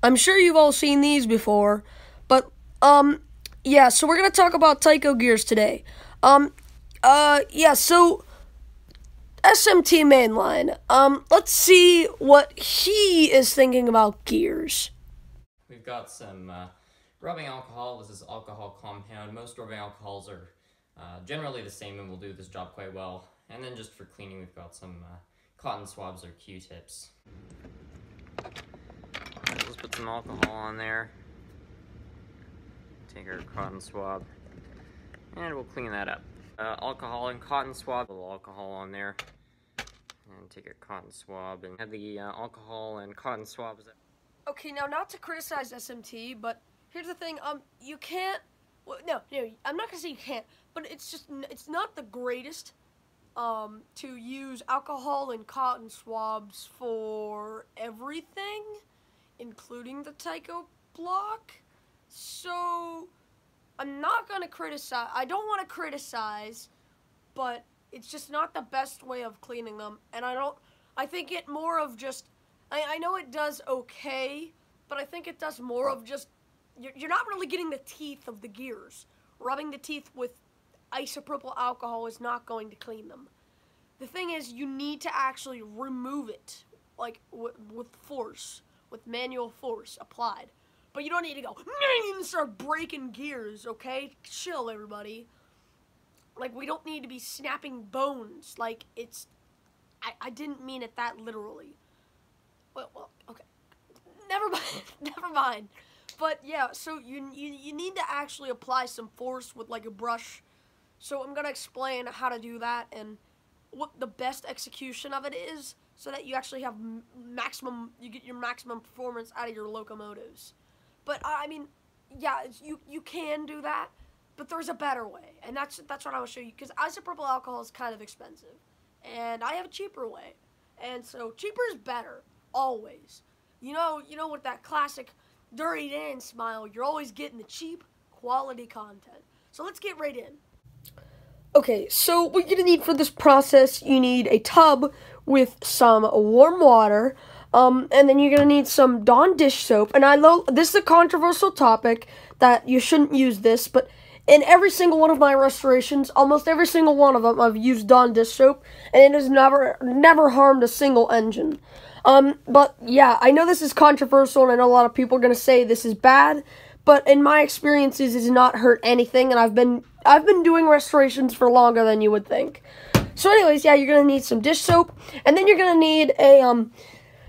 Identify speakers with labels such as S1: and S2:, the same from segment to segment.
S1: I'm sure you've all seen these before, but yeah. So we're gonna talk about Tycho gears today. Um, yeah. So SMT mainline. Let's see what he is thinking about gears.
S2: We've got some rubbing alcohol. This is alcohol compound. Most rubbing alcohols are generally the same and will do this job quite well. And then just for cleaning, we've got some cotton swabs or Q-tips. Let's put some alcohol on there. Take our cotton swab and we'll clean that up. Alcohol and cotton swab, a little alcohol on there. And take a cotton swab and have the alcohol and cotton swabs.
S1: Okay, now not to criticize SMT, but here's the thing. You can't. Well, no, I'm not gonna say you can't, but it's not the greatest. To use alcohol and cotton swabs for everything, including the Tycho block. So I'm not gonna criticize. I don't want to criticize, but it's just not the best way of cleaning them. And I don't. I think it more of just. I know it does okay, but I think it does more of just. You're not really getting the teeth of the gears. Rubbing the teeth with isopropyl alcohol is not going to clean them. The thing is, you need to actually remove it, like with force, with manual force applied. But you don't need to go and start breaking gears, okay? Chill, everybody. Like, we don't need to be snapping bones. Like, I didn't mean it that literally. Well, okay. Never mind. Never mind. But yeah, so you need to actually apply some force with like a brush. So I'm gonna explain how to do that and what the best execution of it is, so that you actually have you get your maximum performance out of your locomotives. But I mean, yeah, you can do that, but there's a better way, and that's what I will show you. Because isopropyl alcohol is kind of expensive, and I have a cheaper way, and so cheaper is better always. With that classic Dirty Dan smile, you're always getting the cheap quality content. So let's get right in. Okay, so what you're gonna need for this process, you need a tub with some warm water, and then you're gonna need some Dawn dish soap. And I know this is a controversial topic that you shouldn't use this, but in every single one of my restorations, almost every single one of them, I've used Dawn dish soap, and it has never harmed a single engine. But yeah, I know this is controversial, and I know a lot of people are gonna say this is bad. But in my experiences, it has not hurt anything, and I've been doing restorations for longer than you would think. So, anyways, yeah, you're gonna need some dish soap, and then you're gonna need a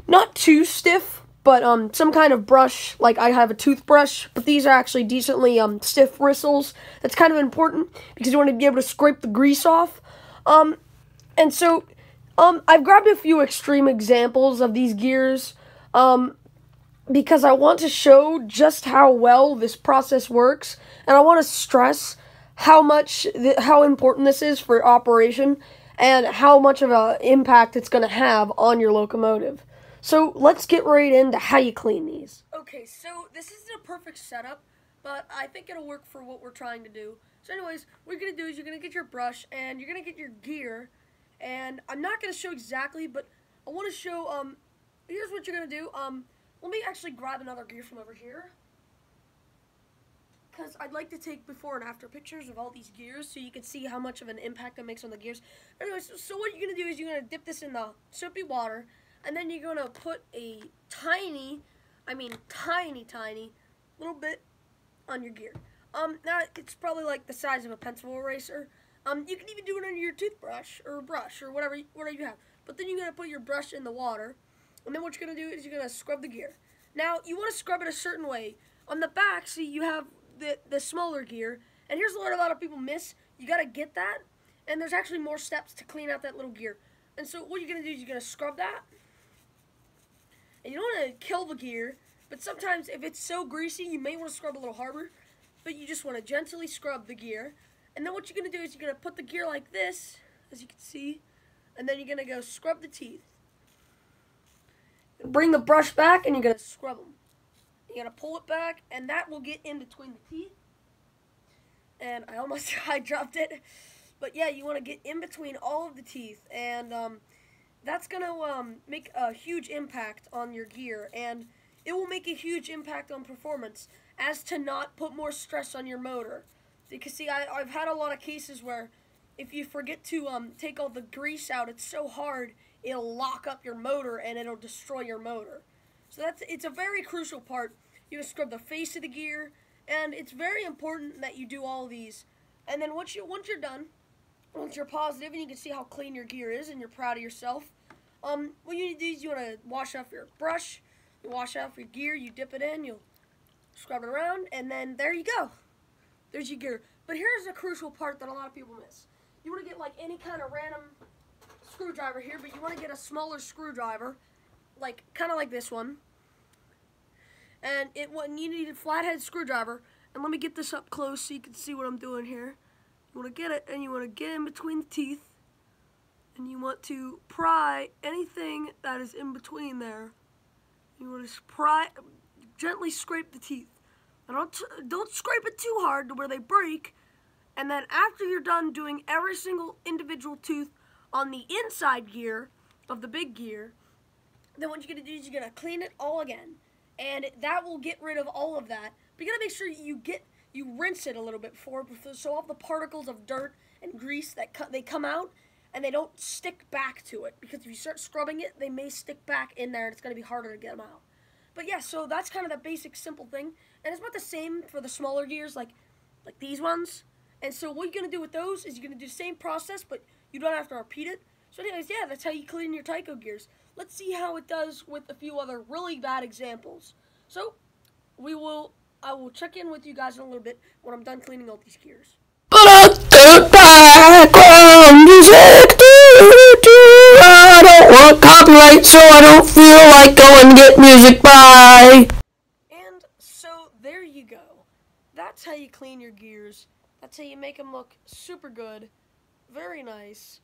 S1: not too stiff, but some kind of brush. Like I have a toothbrush, but these are actually decently stiff bristles. That's kind of important because you want to be able to scrape the grease off. And so I've grabbed a few extreme examples of these gears. Because I want to show just how well this process works, and I want to stress how important this is for operation, and how much of an impact it's going to have on your locomotive. So let's get right into how you clean these. Okay, so this isn't a perfect setup, but I think it'll work for what we're trying to do. So anyways, what you're going to do is you're going to get your brush, and you're going to get your gear, and I'm not going to show exactly, but I want to show, here's what you're going to do. Let me actually grab another gear from over here, because I'd like to take before and after pictures of all these gears so you can see how much of an impact it makes on the gears. Anyways, so what you're going to do is you're going to dip this in the soapy water, and then you're going to put a tiny little bit on your gear. Now it's probably like the size of a pencil eraser. You can even do it on your toothbrush or brush or whatever you have. But then you're going to put your brush in the water. And then what you're going to do is you're going to scrub the gear. Now, you want to scrub it a certain way. On the back, see, you have the smaller gear. And here's what a lot of people miss. You got to get that. And there's actually more steps to clean out that little gear. And so what you're going to do is you're going to scrub that. And you don't want to kill the gear. But sometimes, if it's so greasy, you may want to scrub a little harder. But you just want to gently scrub the gear. And then what you're going to do is you're going to put the gear like this, as you can see. And then you're going to go scrub the teeth. Bring the brush back, and you're going to scrub them. You're going to pull it back, and that will get in between the teeth. And I dropped it. But yeah, you want to get in between all of the teeth, and that's going to make a huge impact on your gear. And it will make a huge impact on performance as to not put more stress on your motor. Because see, I've had a lot of cases where if you forget to take all the grease out, it's so hard it'll lock up your motor and it'll destroy your motor. So it's a very crucial part. You can scrub the face of the gear, and it's very important that you do all of these. And then once you're done, once you're positive and you can see how clean your gear is and you're proud of yourself, what you need to do is you want to wash off your brush, you wash off your gear, you dip it in, you'll scrub it around, and then there you go. There's your gear. But here's the crucial part that a lot of people miss. You want to get like any kind of random screwdriver here, but you want to get a smaller screwdriver, like kind of like this one. And you need a flathead screwdriver. And let me get this up close so you can see what I'm doing here. You want to get it, and you want to get in between the teeth, and you want to pry anything that is in between there. You want to gently scrape the teeth. And don't scrape it too hard to where they break. And then after you're done doing every single individual tooth on the inside gear of the big gear, then what you're going to do is you're going to clean it all again. And that will get rid of all of that. But you got to make sure you rinse it a little bit before, so all the particles of dirt and grease they come out and they don't stick back to it. Because if you start scrubbing it, they may stick back in there and it's going to be harder to get them out. But yeah, so that's kind of the basic simple thing. And it's about the same for the smaller gears like these ones. And so what you're going to do with those is you're going to do the same process, but you don't have to repeat it. So anyways, yeah, that's how you clean your Tyco gears. Let's see how it does with a few other really bad examples. So I will check in with you guys in a little bit when I'm done cleaning all these gears.
S3: Background music. I don't want copyright, so I don't feel like going to get music. Bye.
S1: And so there you go. That's how you clean your gears. That's how you make them look super good. Very nice.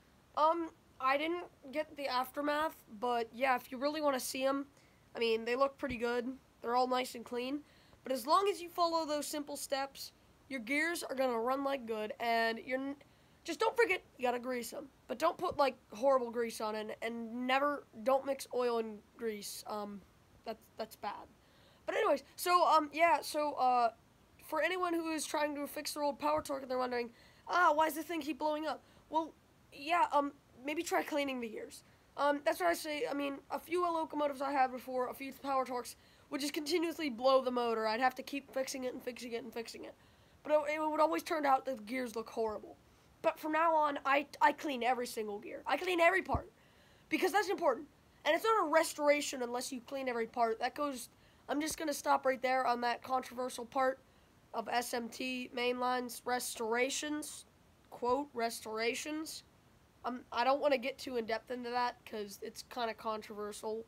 S1: I didn't get the aftermath, but yeah, if you really want to see them, I mean, they look pretty good. They're all nice and clean. But as long as you follow those simple steps, your gears are going to run like good, and just don't forget, you got to grease them. But don't put, like, horrible grease on it, and don't mix oil and grease. That's bad. But anyways, for anyone who is trying to fix their old power torque and they're wondering, why does the thing keep blowing up? Well, yeah, maybe try cleaning the gears. That's what I say. I mean, a few locomotives I had before, a few power torques, would just continuously blow the motor. I'd have to keep fixing it and fixing it and fixing it. But it would always turn out that the gears look horrible. But from now on, I clean every single gear. I clean every part. Because that's important. And it's not a restoration unless you clean every part. I'm just going to stop right there on that controversial part of SMT mainlines restorations. Quote, restorations. I don't want to get too in-depth into that because it's kind of controversial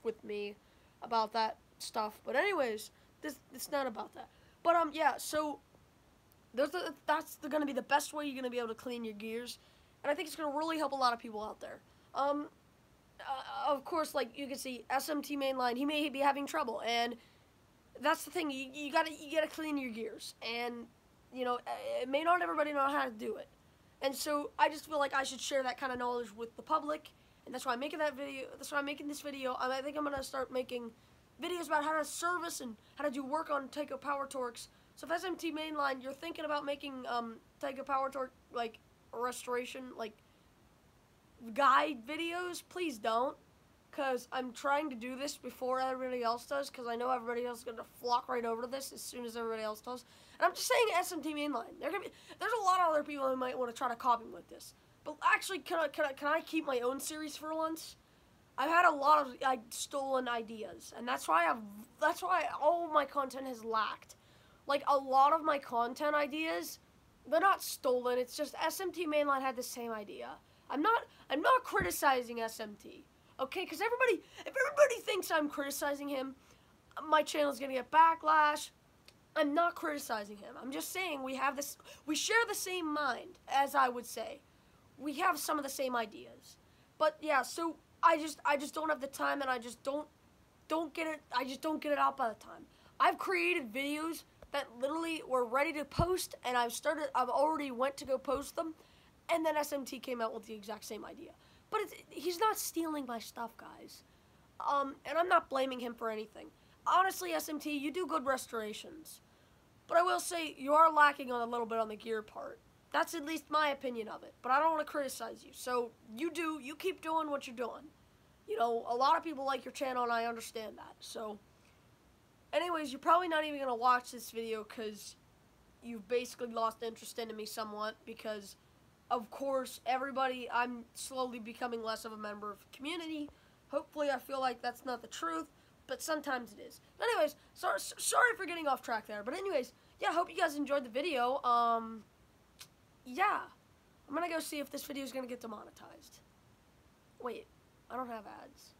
S1: with me about that stuff. But anyways, it's not about that. But yeah, so that's going to be the best way you're going to be able to clean your gears. And I think it's going to really help a lot of people out there. Of course, like you can see, SMT mainline, he may be having trouble. And that's the thing, you gotta clean your gears. And, you know, it may not everybody know how to do it. And so I just feel like I should share that kind of knowledge with the public, and that's why I'm making that video. That's why I'm making this video. I think I'm gonna start making videos about how to service and how to do work on Tyco power torques. So if SMT mainline, you're thinking about making Tyco power torque like a restoration like guide videos, please don't, because I'm trying to do this before everybody else does, because I know everybody else is going to flock right over to this as soon as everybody else does. And I'm just saying SMT mainline. There's a lot of other people who might want to try to copy me with this. But actually, can I keep my own series for once? I've had a lot of stolen ideas, and that's why all of my content has lacked. Like, a lot of my content ideas, they're not stolen. It's just SMT mainline had the same idea. I'm not criticizing SMT. Okay, because if everybody thinks I'm criticizing him, my channel's gonna get backlash. I'm not criticizing him. I'm just saying we share the same mind, as I would say. We have some of the same ideas. But yeah, so I just don't have the time, and I just don't get it. I just don't get it out by the time. I've created videos that literally were ready to post, and I've already went to go post them, and then SMT came out with the exact same idea. But he's not stealing my stuff, guys. And I'm not blaming him for anything. honestly, SMT, you do good restorations. But I will say, you are lacking on a little bit on the gear part. That's at least my opinion of it. But I don't want to criticize you. So, you keep doing what you're doing. You know, a lot of people like your channel, and I understand that. So, anyways, you're probably not even going to watch this video because you've basically lost interest in me somewhat because, of course, I'm slowly becoming less of a member of the community. Hopefully, I feel like that's not the truth, but sometimes it is. But anyways, sorry for getting off track there. But anyways, yeah, I hope you guys enjoyed the video. Yeah, I'm going to go see if this video is going to get demonetized. Wait, I don't have ads.